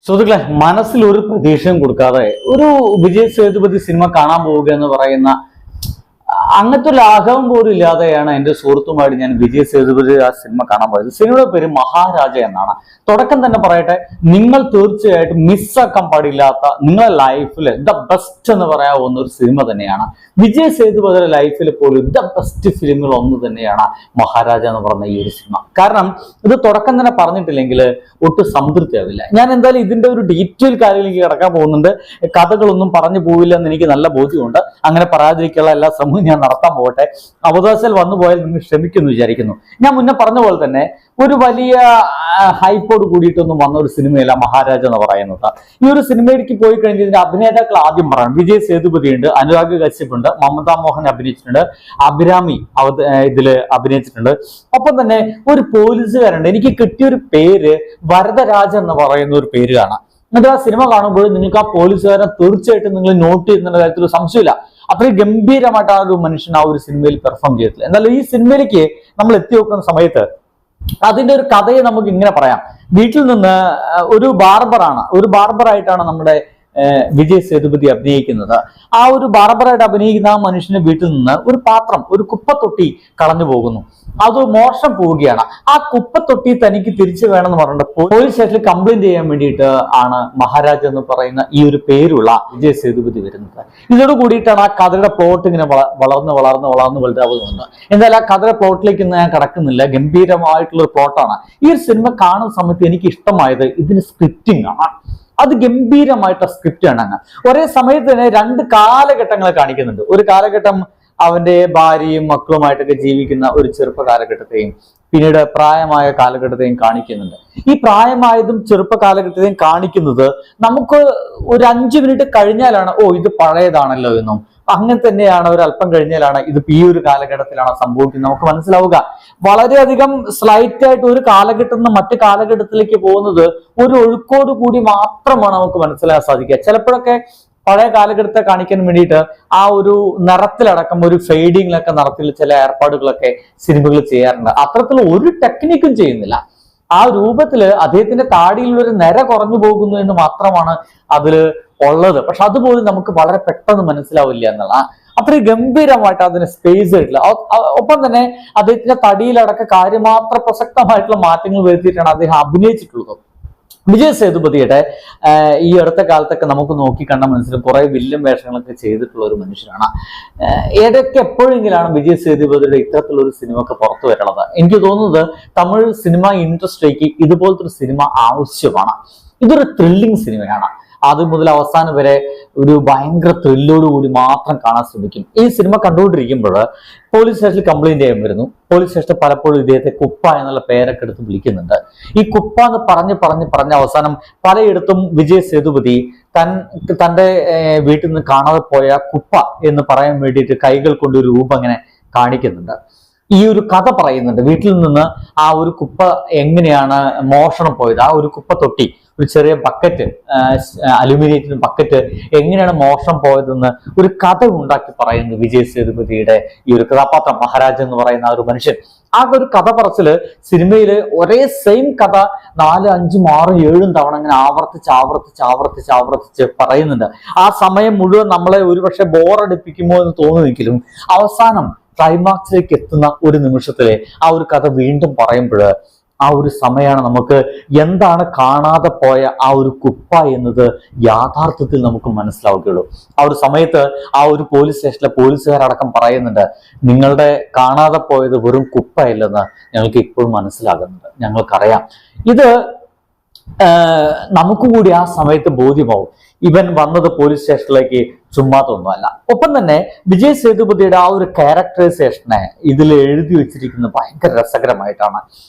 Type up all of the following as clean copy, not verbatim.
സുഹൃത്തുക്കളെ, മനസ്സിൽ ഒരു പ്രതീക്ഷയും കൊടുക്കാതെ ഒരു വിജയ് സേതുപതി സിനിമ കാണാൻ പോവുക എന്ന് പറയുന്ന അങ്ങനത്തെ ഒരു ആഗ്രഹം പോലും ഇല്ലാതെയാണ് എൻ്റെ സുഹൃത്തുമായിട്ട് ഞാൻ വിജയ് സേതുപതി ആ സിനിമ കാണാൻ പോയത്. സിനിമയുടെ പേര് മഹാരാജ എന്നാണ്. തുടക്കം തന്നെ പറയട്ടെ, നിങ്ങൾ തീർച്ചയായിട്ടും മിസ്സാക്കാൻ പാടില്ലാത്ത നിങ്ങളുടെ ലൈഫിൽ ദ ബെസ്റ്റ് എന്ന് പറയാവുന്ന ഒരു സിനിമ തന്നെയാണ്. വിജയ് സേതുപതിയുടെ ലൈഫിൽ പോലും ദ ബെസ്റ്റ് ഫിലിമുകൾ ഒന്ന് തന്നെയാണ് മഹാരാജ എന്ന് പറയുന്ന ഈ ഒരു സിനിമ. കാരണം ഇത് തുടക്കം തന്നെ പറഞ്ഞിട്ടില്ലെങ്കിൽ ഒട്ടും സംതൃപ്തിയാവില്ല. ഞാൻ എന്തായാലും ഇതിന്റെ ഒരു ഡീറ്റെയിൽ കാര്യങ്ങളിലേക്ക് കിടക്കാൻ പോകുന്നുണ്ട്. കഥകളൊന്നും പറഞ്ഞു പോവില്ല എന്ന് എനിക്ക് നല്ല ബോധ്യമുണ്ട്. അങ്ങനെ പറയാതിരിക്കാനുള്ള എല്ലാ ശ്രമവും ഞാൻ നടത്താൻ പോകട്ടെ. അവകാശത്തിൽ വന്നു പോയാൽ നിങ്ങൾ ക്ഷമിക്കുന്നു വിചാരിക്കുന്നു. ഞാൻ മുന്നേ പറഞ്ഞ പോലെ തന്നെ ഒരു വലിയ ഹൈപ്പോട് കൂടിയിട്ടൊന്നും വന്ന ഒരു സിനിമയല്ല മഹാരാജ എന്ന് പറയുന്നത്. ഈ ഒരു സിനിമയിലേക്ക് പോയി കഴിഞ്ഞതിന്റെ അഭിനേതാക്കൾ ആദ്യം പറയാം. വിജയ് സേതുപതി ഉണ്ട്, അനുരാഗ് കശ്യപ് ഉണ്ട്, മമത മോഹൻ അഭിനയിച്ചിട്ടുണ്ട്, അഭിരാമി ഇതില് അഭിനയിച്ചിട്ടുണ്ട്. ഒപ്പം തന്നെ ഒരു പോലീസുകാരുണ്ട്. എനിക്ക് കിട്ടിയൊരു പേര് വരദരാജ എന്ന് പറയുന്ന ഒരു പേര് കാണാം. എന്നിട്ട് ആ സിനിമ കാണുമ്പോൾ നിങ്ങൾക്ക് ആ പോലീസുകാരനെ തീർച്ചയായിട്ടും നിങ്ങൾ നോട്ട് ചെയ്യുന്ന കാര്യത്തിൽ സംശയമില്ല. അത്രയും ഗംഭീരമായിട്ട് ആ ഒരു മനുഷ്യൻ ആ ഒരു സിനിമയിൽ പെർഫോം ചെയ്തിട്ടില്ല. എന്നാലും ഈ സിനിമയിലേക്ക് നമ്മൾ എത്തി നോക്കുന്ന സമയത്ത് അതിന്റെ ഒരു കഥയെ നമുക്ക് ഇങ്ങനെ പറയാം. വീട്ടിൽ നിന്ന് ഒരു ബാർബറായിട്ടാണ് നമ്മുടെ വിജയ് സേതുപതി അഭിനയിക്കുന്നത്. ആ ഒരു ബാർബറായിട്ട് അഭിനയിക്കുന്ന ആ മനുഷ്യന്റെ വീട്ടിൽ നിന്ന് ഒരു പാത്രം, ഒരു കുപ്പത്തൊട്ടി കളഞ്ഞു പോകുന്നു. അത് മോഷണം പോവുകയാണ്. ആ കുപ്പത്തൊട്ടി തനിക്ക് തിരിച്ചു വേണമെന്ന് പറഞ്ഞിട്ട് പോലീസ് സ്റ്റേഷനിൽ കംപ്ലൈന്റ് ചെയ്യാൻ വേണ്ടിയിട്ട് ആണ് മഹാരാജ എന്ന് പറയുന്ന ഈ ഒരു പേരുള്ള വിജയ് സേതുപതി വരുന്നത്. ഇതോട് കൂടിയിട്ടാണ് ആ കഥയുടെ പ്ലോട്ട് ഇങ്ങനെ വളർന്ന് വലുതാവുന്നുണ്ട്. എന്തായാലും ആ കഥയുടെ പ്ലോട്ടിലേക്ക് ഞാൻ കടക്കുന്നില്ല. ഗംഭീരമായിട്ടുള്ള ഒരു പ്ലോട്ടാണ്. ഈ ഒരു സിനിമ കാണുന്ന സമയത്ത് എനിക്ക് ഇഷ്ടമായത് ഇതിന്റെ സ്ക്രിപ്റ്റിംഗ് ആണ്. അത് ഗംഭീരമായിട്ടുള്ള സ്ക്രിപ്റ്റ് ആണ്. ഒരേ സമയത്ത് തന്നെ രണ്ട് കാലഘട്ടങ്ങളെ കാണിക്കുന്നുണ്ട്. ഒരു കാലഘട്ടം അവന്റെ ഭാര്യയും മക്കളുമായിട്ടൊക്കെ ജീവിക്കുന്ന ഒരു ചെറുപ്പ കാലഘട്ടത്തെയും പിന്നീട് പ്രായമായ കാലഘട്ടത്തെയും കാണിക്കുന്നുണ്ട്. ഈ പ്രായമായതും ചെറുപ്പ കാലഘട്ടത്തെയും കാണിക്കുന്നത് നമുക്ക് ഒരു 5 മിനിറ്റ് കഴിഞ്ഞാലാണ് ഇത് പഴയതാണല്ലോ എന്നും, അങ്ങനെ തന്നെയാണ് ഒരു അല്പം കഴിഞ്ഞാലാണ് ഇത് ഈ ഒരു കാലഘട്ടത്തിലാണ് സംഭവിക്കുന്നത് നമുക്ക് മനസ്സിലാവുക. വളരെയധികം സ്ലൈറ്റ് ആയിട്ട് ഒരു കാലഘട്ടത്തിൽ നിന്ന് മറ്റു കാലഘട്ടത്തിലേക്ക് പോകുന്നത് ഒരു ഒഴുക്കോട് കൂടി മാത്രമാണ് നമുക്ക് മനസ്സിലാക്കാൻ സാധിക്കുക. ചിലപ്പോഴൊക്കെ പഴയ കാലഘട്ടത്തെ കാണിക്കാൻ വേണ്ടിയിട്ട് ആ ഒരു നിറത്തിലടക്കം ഒരു ഫെയ്ഡിങ്ങിലൊക്കെ നിറത്തിൽ ചില ഏർപ്പാടുകളൊക്കെ സിനിമകൾ ചെയ്യാറുണ്ട്. അത്തരത്തിലുള്ള ഒരു ടെക്നിക്കും ചെയ്യുന്നില്ല. ആ രൂപത്തില് അദ്ദേഹത്തിന്റെ താടിയിലൊരു നിര കുറഞ്ഞു പോകുന്നു എന്ന് മാത്രമാണ് അതില് ഉള്ളത്. പക്ഷെ അതുപോലും നമുക്ക് വളരെ പെട്ടെന്ന് മനസ്സിലാവില്ല എന്നുള്ള അത്രയും ഗംഭീരമായിട്ട് അതിന് സ്പേസ് ആയിട്ടില്ല. ഒപ്പം തന്നെ അദ്ദേഹത്തിന്റെ തടിയിലടക്കം കാര്യമാത്ര പ്രസക്തമായിട്ടുള്ള മാറ്റങ്ങൾ വരുത്തിയിട്ടാണ് അദ്ദേഹം അഭിനയിച്ചിട്ടുള്ളത്. വിജയ് സേതുപതിയുടെ ഈ അടുത്ത കാലത്തൊക്കെ നമുക്ക് നോക്കി കണ്ട മനസ്സിലും കുറെ വില്ലൻ വേഷങ്ങളൊക്കെ ചെയ്തിട്ടുള്ള ഒരു മനുഷ്യനാണ്. ഇടയ്ക്ക് എപ്പോഴെങ്കിലാണ് വിജയ് സേതുപതിയുടെ ഇത്തരത്തിലുള്ള ഒരു സിനിമ ഒക്കെ പുറത്തു വരുന്നത്. എനിക്ക് തോന്നുന്നത് തമിഴ് സിനിമ ഇൻഡസ്ട്രിക്ക് ഇതുപോലത്തെ ഒരു സിനിമ ആവശ്യമാണ്. ഇതൊരു ത്രില്ലിംഗ് സിനിമയാണ്. ആദ്യം മുതൽ അവസാനം വരെ ഒരു ഭയങ്കര ത്രില്ലോടുകൂടി മാത്രം കാണാൻ ശ്രമിക്കും. ഈ സിനിമ കണ്ടുകൊണ്ടിരിക്കുമ്പോൾ പോലീസ് സ്റ്റേഷനിൽ കംപ്ലൈന്റ് ചെയ്യാൻ വരുന്നു. പോലീസ് സ്റ്റേഷനിൽ പലപ്പോഴും ഇദ്ദേഹത്തെ കുപ്പ എന്നുള്ള പേരൊക്കെ എടുത്ത് വിളിക്കുന്നുണ്ട്. ഈ കുപ്പ എന്ന് പറഞ്ഞ് അവസാനം പലയിടത്തും വിജയ് സേതുപതി തന്റെ വീട്ടിൽ നിന്ന് കാണാതെ പോയ കുപ്പ എന്ന് പറയാൻ വേണ്ടിയിട്ട് കൈകൾ കൊണ്ട് ഒരു രൂപം അങ്ങനെ കാണിക്കുന്നുണ്ട്. ഈ ഒരു കഥ പറയുന്നുണ്ട്. വീട്ടിൽ നിന്ന് ആ ഒരു കുപ്പ എങ്ങനെയാണ് മോഷണം പോയത്, ആ ഒരു കുപ്പ തൊട്ടി, ഒരു ചെറിയ ബക്കറ്റ്, അലുമിനിയത്തിന്റെ ബക്കറ്റ് എങ്ങനെയാണ് മോഷണം പോയതെന്ന് ഒരു കഥ ഉണ്ടാക്കി പറയുന്നത് വിജയ് സേതുപതിയുടെ ഈ ഒരു കഥാപാത്രം മഹാരാജ എന്ന് പറയുന്ന ആ ഒരു മനുഷ്യൻ. ആ ഒരു കഥ പറച്ചില് സിനിമയില് ഒരേ സെയിം കഥ 4, 5, 6, 7 തവണ അങ്ങനെ ആവർത്തിച്ച് പറയുന്നുണ്ട്. ആ സമയം മുഴുവൻ നമ്മളെ ഒരുപക്ഷെ ബോറടിപ്പിക്കുമോ എന്ന് തോന്നുമെങ്കിലും അവസാനം ക്ലൈമാക്സിലേക്ക് എത്തുന്ന ഒരു നിമിഷത്തിലെ ആ ഒരു കഥ വീണ്ടും പറയുമ്പോൾ ആ ഒരു സമയമാണ് നമുക്ക് എന്താണ് കാണാതെ പോയ ആ ഒരു കുപ്പ എന്നത് യാഥാർത്ഥ്യത്തിൽ നമുക്ക് മനസ്സിലാവുകയുള്ളൂ. ആ ഒരു സമയത്ത് ആ ഒരു പോലീസ് സ്റ്റേഷനിലെ പോലീസുകാരടക്കം പറയുന്നുണ്ട്, നിങ്ങളുടെ കാണാതെ പോയത് വെറും കുപ്പയല്ലെന്ന് ഞങ്ങൾക്ക് ഇപ്പോഴും മനസ്സിലാകുന്നുണ്ട്, ഞങ്ങൾക്കറിയാം. ഇത് നമുക്ക് കൂടി ആ സമയത്ത് ബോധ്യമാവും ഇവൻ വന്നത് പോലീസ് സ്റ്റേഷനിലേക്ക് ചുമ്മാതൊന്നുമല്ല. ഒപ്പം തന്നെ വിജയ് സേതുപതിയുടെ ആ ഒരു ക്യാരക്ടറൈസേഷനെ ഇതിൽ എഴുതി വെച്ചിരിക്കുന്നത് ഭയങ്കര രസകരമായിട്ടാണ്.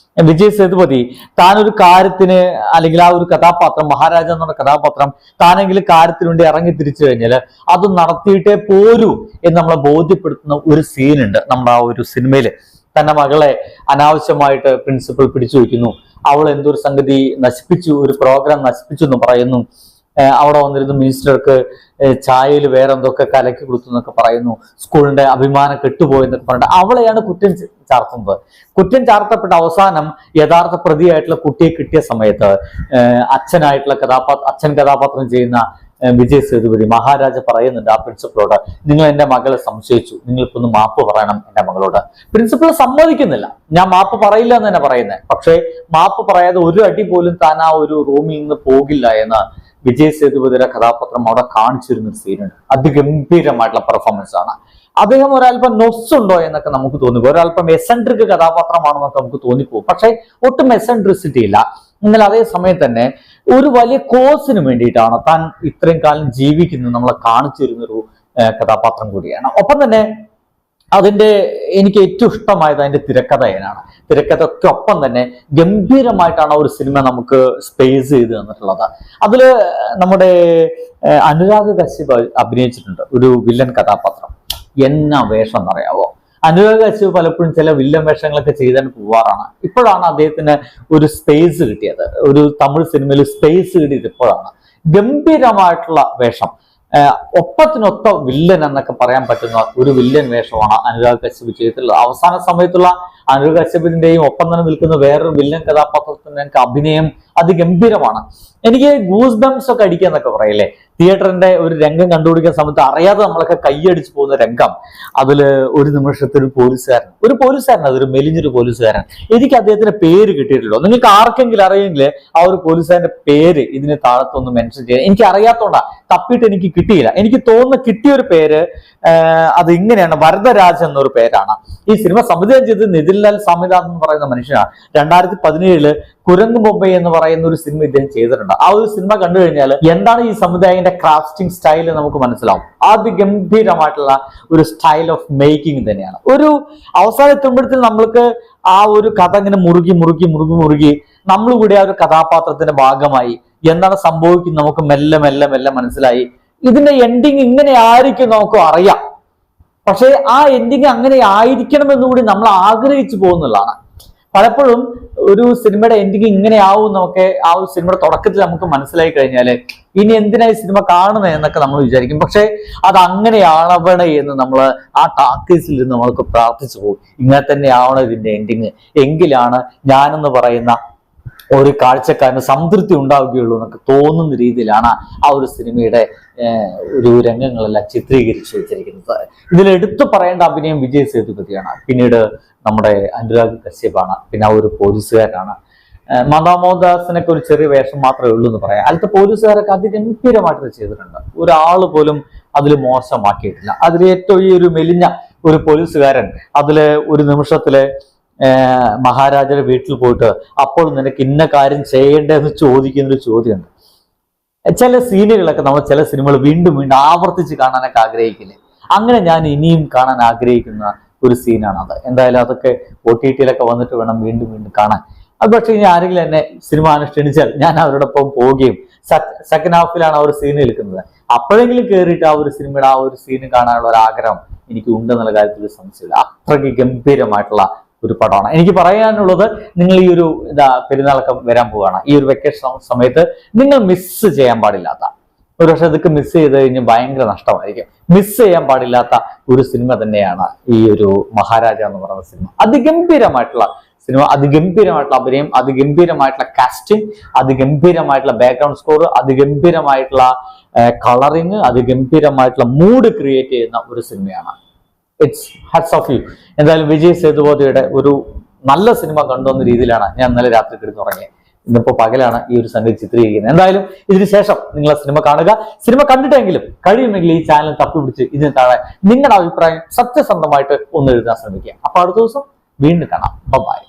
വിജയ് സേതുപതി താനൊരു കാര്യത്തിന്, അല്ലെങ്കിൽ ആ ഒരു കഥാപാത്രം മഹാരാജ എന്നുള്ള കഥാപാത്രം താനെങ്കിലും കാര്യത്തിന് വേണ്ടി ഇറങ്ങി തിരിച്ചു കഴിഞ്ഞാൽ അത് നടത്തിയിട്ടേ പോരൂ എന്ന് നമ്മളെ ബോധ്യപ്പെടുത്തുന്ന ഒരു സീനുണ്ട് നമ്മുടെ ആ ഒരു സിനിമയില്. തന്റെ മകളെ അനാവശ്യമായിട്ട് പ്രിൻസിപ്പൽ പിടിച്ചു വയ്ക്കുന്നു. അവൾ എന്തൊരു സംഗതി നശിപ്പിച്ചു, ഒരു പ്രോഗ്രാം നശിപ്പിച്ചു എന്ന് പറയുന്നു. അവിടെ വന്നിരുന്ന മിനിസ്റ്റർക്ക് ചായയിൽ വേറെ എന്തൊക്കെ കലക്കി കൊടുത്തു എന്നൊക്കെ പറയുന്നു, സ്കൂളിന്റെ അഭിമാനം കെട്ടുപോയെന്നൊക്കെ പറഞ്ഞിട്ട് അവളെയാണ് കുറ്റം ചാർത്തുന്നത്. കുറ്റം ചാർത്തപ്പെട്ട അവസാനം യഥാർത്ഥ പ്രതിയായിട്ടുള്ള കുട്ടിയെ കിട്ടിയ സമയത്ത് അച്ഛൻ കഥാപാത്രം ചെയ്യുന്ന വിജയ് സേതുപതി മഹാരാജ പറയുന്നുണ്ട് ആ പ്രിൻസിപ്പളോട്, നിങ്ങൾ എന്റെ മകളെ സംശയിച്ചു, നിങ്ങളിപ്പോ ഒന്ന് മാപ്പ് പറയണം എന്റെ മകളോട്. പ്രിൻസിപ്പൾ സമ്മതിക്കുന്നില്ല, ഞാൻ മാപ്പ് പറയില്ല എന്ന് തന്നെ പറയുന്നത്. പക്ഷേ മാപ്പ് പറയാതെ ഒരു അടി പോലും താൻ ആ ഒരു റൂമിൽ നിന്ന് പോകില്ല എന്ന് വിജയ് സേതുപതിയുടെ കഥാപാത്രം അവിടെ കാണിച്ചിരുന്ന സീനുണ്ട്. അതിഗംഭീരമായിട്ടുള്ള പെർഫോമൻസ് ആണ്. അദ്ദേഹം ഒരല്പം നൊസ്സുണ്ടോ എന്നൊക്കെ നമുക്ക് തോന്നിപ്പോ, ഒരല്പം എസെൻട്രിക് കഥാപാത്രമാണെന്നൊക്കെ നമുക്ക് തോന്നിപ്പോകും. പക്ഷെ ഒട്ടും എസെൻട്രിസിറ്റി ഇല്ല. എന്നാൽ അതേ സമയത്ത് തന്നെ ഒരു വലിയ കോസിന് വേണ്ടിയിട്ടാണ് താൻ ഇത്രയും കാലം ജീവിക്കുന്നത് നമ്മളെ കാണിച്ചു തരുന്നൊരു കഥാപാത്രം കൂടിയാണ്. ഒപ്പം തന്നെ അതിന്റെ എനിക്ക് ഏറ്റവും ഇഷ്ടമായത് അതിന്റെ തിരക്കഥയാണ്. തിരക്കഥയ്ക്ക് ഒപ്പം തന്നെ ഗംഭീരമായിട്ടാണ് ഒരു സിനിമ നമുക്ക് സ്പേസ് ചെയ്ത് തന്നിട്ടുള്ളത്. അതില് നമ്മുടെ അനുരാഗ് കശ്യപ് അഭിനയിച്ചിട്ടുണ്ട് ഒരു വില്ലൻ കഥാപാത്രം. എന്നാ വേഷം എന്നറിയാവോ? അനുരാഗ് കശ്യപ് പലപ്പോഴും ചില വില്ലൻ വേഷങ്ങളൊക്കെ ചെയ്തിട്ട് പോവാറാണ്. ഇപ്പോഴാണ് അദ്ദേഹത്തിന് ഒരു സ്പേസ് കിട്ടിയത്, ഒരു തമിഴ് സിനിമയിൽ സ്പേസ് കിട്ടിയത് ഇപ്പോഴാണ്. ഗംഭീരമായിട്ടുള്ള വേഷം, ഒപ്പത്തിനൊത്ത വില്ലൻ എന്നൊക്കെ പറയാൻ പറ്റുന്ന ഒരു വില്ലൻ വേഷമാണ് അനുരാഗ് കശ്യപ് ചെയ്തിട്ടുള്ളത്. അവസാന സമയത്തുള്ള അനുരാഗ് കശ്യപിന്റെയും ഒപ്പം തന്നെ നിൽക്കുന്ന വേറൊരു വില്ലൻ കഥാപാത്രത്തിന്റെ എനിക്ക് അഭിനയം അതിഗംഭീരമാണ്. എനിക്ക് ഗൂസ് ബംസ് ഒക്കെ അടിക്കാന്നൊക്കെ പറയില്ലേ, തിയേറ്ററിന്റെ ഒരു രംഗം കണ്ടുപിടിക്കുന്ന സമയത്ത് അറിയാതെ നമ്മളൊക്കെ കൈയടിച്ചു പോകുന്ന രംഗം. അതില് ഒരു നിമിഷത്തിൽ ഒരു പോലീസുകാരൻ അതൊരു മെലിഞ്ഞൊരു പോലീസുകാരൻ. എനിക്ക് അദ്ദേഹത്തിന്റെ പേര് കിട്ടിയിട്ടുള്ളൂ. നിങ്ങൾക്ക് ആർക്കെങ്കിലും അറിയെങ്കിൽ ആ ഒരു പോലീസുകാരന്റെ പേര് ഇതിന് താഴത്തൊന്ന് മെൻഷൻ ചെയ്യാൻ എനിക്ക് അറിയാത്തോണ്ടാ, തപ്പിയിട്ട് എനിക്ക് കിട്ടിയില്ല. എനിക്ക് തോന്നുന്ന കിട്ടിയൊരു പേര് അത് ഇങ്ങനെയാണ്, വരദരാജ് എന്നൊരു പേരാണ്. ഈ സിനിമ സംവിധാനം ചെയ്തത് നിതിൻലാൽ സാമിനാഥ് എന്ന് പറയുന്ന മനുഷ്യനാണ്. 2017 കുരങ്ങ് ബൊമ്പൈ എന്ന് പറയുന്ന ഒരു സിനിമ ഇദ്ദേഹം ചെയ്തിട്ടുണ്ട്. ആ ഒരു സിനിമ കണ്ടു കഴിഞ്ഞാൽ എന്താണ് ഈ സംവിധായകന്റെ ക്രാഫ്റ്റിംഗ് സ്റ്റൈൽ നമുക്ക് മനസ്സിലാവും. അതിഗംഭീരമായിട്ടുള്ള ഒരു സ്റ്റൈൽ ഓഫ് മേക്കിംഗ് തന്നെയാണ്. ഒരു അവസാനം എത്തുമ്പോഴത്തേക്കും നമ്മൾക്ക് ആ ഒരു കഥ ഇങ്ങനെ മുറുകി നമ്മൾ കൂടി ആ ഒരു കഥാപാത്രത്തിന്റെ ഭാഗമായി എന്താണ് സംഭവിക്കുന്നത് നമുക്ക് മെല്ലെ മനസ്സിലായി. ഇതിന്റെ എൻഡിങ് ഇങ്ങനെ ആയിരിക്കും നമുക്ക് അറിയാം. പക്ഷെ ആ എൻഡിങ് അങ്ങനെ ആയിരിക്കണമെന്നുകൂടി നമ്മൾ ആഗ്രഹിച്ചു പോകുന്നതാണ്. പലപ്പോഴും ഒരു സിനിമയുടെ എൻഡിങ് ഇങ്ങനെ ആവും നമുക്ക് ആ ഒരു സിനിമയുടെ തുടക്കത്തിൽ നമുക്ക് മനസ്സിലായി കഴിഞ്ഞാല് ഇനി എന്തിനായി സിനിമ കാണുന്നത് എന്നൊക്കെ നമ്മൾ വിചാരിക്കും. പക്ഷെ അത് അങ്ങനെയാവണേ എന്ന് നമ്മൾ ആ ടാക്കീസിൽ നിന്ന് നമ്മൾക്ക് പ്രാർത്ഥിച്ചു പോകും. ഇങ്ങനെ തന്നെ ആവണം ഇതിന്റെ എൻഡിങ്, എങ്കിലാണ് ഞാനെന്ന് പറയുന്ന ഒരു കാഴ്ചക്കാരന് സംതൃപ്തി ഉണ്ടാവുകയുള്ളൂ എന്നൊക്കെ തോന്നുന്ന രീതിയിലാണ് ആ ഒരു സിനിമയുടെ ഒരു രംഗങ്ങളെല്ലാം ചിത്രീകരിച്ചു വെച്ചിരിക്കുന്നത്. ഇതിൽ എടുത്തു പറയേണ്ട അഭിനയം വിജയ് സേതുപതിയാണ്, പിന്നീട് നമ്മുടെ അനുരാഗ് കശ്യപാണ്, പിന്നെ ആ ഒരു പോലീസുകാരനാണ്. മദാ മോഹൻദാസിനൊക്കെ ഒരു ചെറിയ വേഷം മാത്രമേ ഉള്ളൂ എന്ന് പറയാം. അതിലത്തെ പോലീസുകാരൊക്കെ അതിഗംഭീരമായിട്ട് ചെയ്തിട്ടുണ്ട്. ഒരാൾ പോലും അതിൽ മോശമാക്കിയിട്ടില്ല. അതിൽ ഏറ്റവും ഈ ഒരു മെലിഞ്ഞ ഒരു പോലീസുകാരൻ അതില് ഒരു നിമിഷത്തില് മഹാരാജയുടെ വീട്ടിൽ പോയിട്ട് അപ്പോൾ നിനക്ക് ഇന്ന കാര്യം ചെയ്യേണ്ടതെന്ന് ചോദിക്കുന്നൊരു ചോദ്യമുണ്ട്. ചില സീനുകളൊക്കെ നമ്മൾ ചില സിനിമകൾ വീണ്ടും ആവർത്തിച്ച് കാണാനൊക്കെ ആഗ്രഹിക്കില്ലേ? അങ്ങനെ ഞാൻ ഇനിയും കാണാൻ ആഗ്രഹിക്കുന്ന ഒരു സീനാണ് അത്. എന്തായാലും അതൊക്കെ OTT-യിലൊക്കെ വന്നിട്ട് വേണം വീണ്ടും കാണാൻ. അത് പക്ഷേ ഇനി ആരെങ്കിലും എന്നെ സിനിമ അനുഷ്ഠിച്ചാൽ ഞാൻ അവരോടൊപ്പം പോവുകയും സെക്കൻഡ് ഹാഫിലാണ് ആ ഒരു സീൻ നിൽക്കുന്നത്, അപ്പോഴെങ്കിലും കയറിയിട്ട് ആ ഒരു സിനിമയുടെ ആ ഒരു സീന് കാണാനുള്ള ഒരു ആഗ്രഹം എനിക്ക് ഉണ്ടെന്നുള്ള കാര്യത്തിൽ സംശയമില്ല. അത്രയ്ക്ക് ഗംഭീരമായിട്ടുള്ള ഒരു പടമാണ്. എനിക്ക് പറയാനുള്ളത്, നിങ്ങൾ ഈ ഒരു പെരുന്നാളൊക്കെ വരാൻ പോവുകയാണ്, ഈ ഒരു വെക്കേഷൻ സമയത്ത് നിങ്ങൾ മിസ് ചെയ്യാൻ പാടില്ലാത്ത, ഒരു പക്ഷെ ഇതൊക്കെ മിസ് ചെയ്ത് കഴിഞ്ഞ് ഭയങ്കര നഷ്ടമായിരിക്കും. മിസ് ചെയ്യാൻ പാടില്ലാത്ത ഒരു സിനിമ തന്നെയാണ് ഈ ഒരു മഹാരാജ എന്ന് പറയുന്ന സിനിമ. അതിഗംഭീരമായിട്ടുള്ള സിനിമ, അതിഗംഭീരമായിട്ടുള്ള അഭിനയം, അതിഗംഭീരമായിട്ടുള്ള കാസ്റ്റിംഗ്, അതിഗംഭീരമായിട്ടുള്ള ബാക്ക്ഗ്രൗണ്ട് സ്കോർ, അതിഗംഭീരമായിട്ടുള്ള കളറിങ്, അതിഗംഭീരമായിട്ടുള്ള മൂഡ് ക്രിയേറ്റ് ചെയ്യുന്ന ഒരു സിനിമയാണ്. It's hats off you. എന്തായാലും വിജയ് സേതുപതിയുടെ ഒരു നല്ല സിനിമ കണ്ടുവന്ന രീതിയിലാണ് ഞാൻ ഇന്നലെ രാത്രി കിടന്നുറങ്ങിയത്. ഇന്നിപ്പോ പകലാണ് ഈ ഒരു സംഗതി ചിത്രീകരിക്കുന്നത്. എന്തായാലും ഇതിന് ശേഷം നിങ്ങൾ സിനിമ കാണുക. സിനിമ കണ്ടിട്ടെങ്കിലും കഴിയുമെങ്കിൽ ഈ ചാനൽ തപ്പിപ്പിടിച്ച് ഇതിന് താഴെ നിങ്ങളുടെ അഭിപ്രായം സത്യസന്ധമായിട്ട് ഒന്ന് എഴുതാൻ ശ്രമിക്കുക. അപ്പൊ അടുത്ത ദിവസം വീണ്ടും കാണാം. ബൈ.